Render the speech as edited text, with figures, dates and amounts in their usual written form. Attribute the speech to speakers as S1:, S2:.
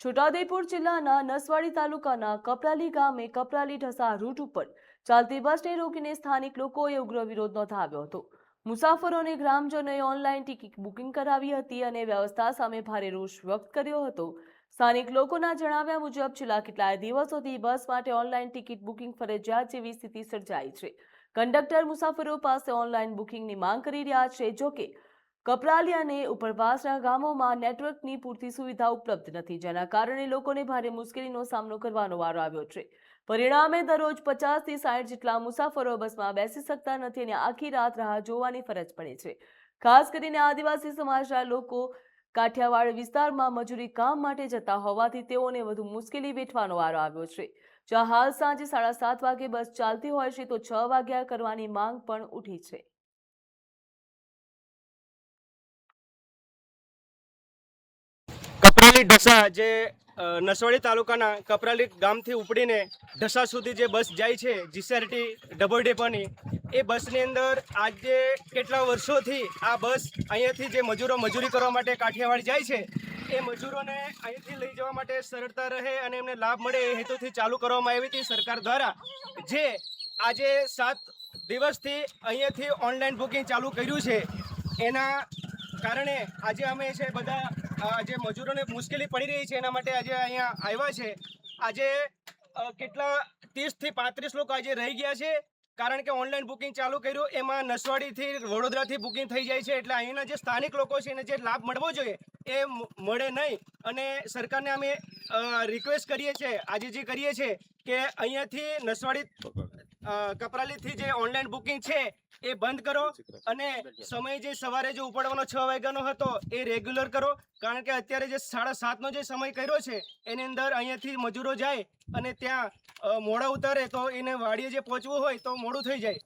S1: છોટાઉદેપુર જિલ્લાના નસવાડી તાલુકાના કપરાલી ગામે કપરાલી ઢસા રૂટ ઉપર ચાલતી બસને રોકીને સ્થાનિક લોકોએ ઉગ્ર વિરોધ નોંધાવ્યો હતો। મુસાફરો અને ગ્રામજનોએ ઓનલાઈન ટિકિટ બુકિંગ કરાવી હતી અને વ્યવસ્થા સામે ભારે રોષ વ્યક્ત કર્યો હતો। સ્થાનિક લોકોના જણાવ્યા મુજબ છેલ્લા કેટલાય દિવસોથી બસ માટે ઓનલાઈન ટિકિટ બુકિંગ ફરજિયાત જેવી સ્થિતિ સર્જાઈ છે। કંડક્ટર મુસાફરો પાસે ઓનલાઈન બુકિંગની માંગ કરી રહ્યા છે। જોકે કપરાલી અને ઉપરવાસના ગામોમાં નેટવર્કની પૂરતી સુવિધા ઉપલબ્ધ નથી, જેના કારણે લોકોને ભારે મુશ્કેલીનો સામનો કરવાનો વારો આવ્યો છે। પરિણામે દરરોજ 50 થી 60 જેટલા મુસાફરો બસમાં બેસી શકતા નથી અને આખી રાત રાહ જોવાની ફરજ પડે છે। ખાસ કરીને આદિવાસી સમાજના લોકો કાઠિયાવાડ વિસ્તારમાં મજૂરી કામ માટે જતા હોવાથી તેઓને વધુ મુશ્કેલી વેઠવાનો વારો આવ્યો છે। જ્યાં હાલ સાંજે 7:30 વાગે બસ ચાલતી હોય છે તો 6 વાગ્યા કરવાની માંગ પણ ઉઠી છે।
S2: કપરાલી ઢસા જે નસવાડી તાલુકાના કપરાલી ગામથી ઉપડીને ઢસા સુધી જે બસ જાય છે જીસીઆરટી ડબલ ડેપરની, એ બસની અંદર આજે કેટલા વર્ષોથી આ બસ અહીંયાથી જે મજૂરો મજૂરી કરવા માટે કાઠિયાવાડ જાય છે એ મજૂરોને અહીંથી લઈ જવા માટે સરળતા રહે અને એમને લાભ મળે એ હેતુથી ચાલુ કરવામાં આવી હતી સરકાર દ્વારા। જે આજે 7 દિવસથી અહીંયાથી ઓનલાઈન બુકિંગ ચાલુ કર્યું છે, એના કારણે આજે અમે છે બધા જે મજૂરોને મુશ્કેલી પડી રહી છે એના માટે આજે અહીંયા આવ્યા છે। આજે કેટલા 30 થી 35 લોકો આજે રહી ગયા છે, કારણ કે ઓનલાઈન બુકિંગ ચાલુ કર્યું એમાં નસવાડીથી વડોદરાથી બુકિંગ થઈ જાય છે, એટલે અહીંના જે સ્થાનિક લોકો છે એને જે લાભ મળવો જોઈએ એ મળે નહીં। અને સરકારને અમે રિક્વેસ્ટ કરીએ છીએ, આજે જે કરીએ છીએ કે અહીંયાથી નસવાડી કપરાલીથી જે ઓનલાઈન બુકિંગ છે એ બંધ કરો અને સમય જે સવારે જે ઉપડવાનો 6 વાગ્યાનો હતો એ રેગ્યુલર કરો, કારણ કે અત્યારે જે 7:30નો જે સમય કર્યો છે એની અંદર અહીંયાથી મજૂરો જાય અને ત્યાં મોડા ઉતારે તો એને વાડીએ જે પહોંચવું હોય તો મોડું થઈ જાય।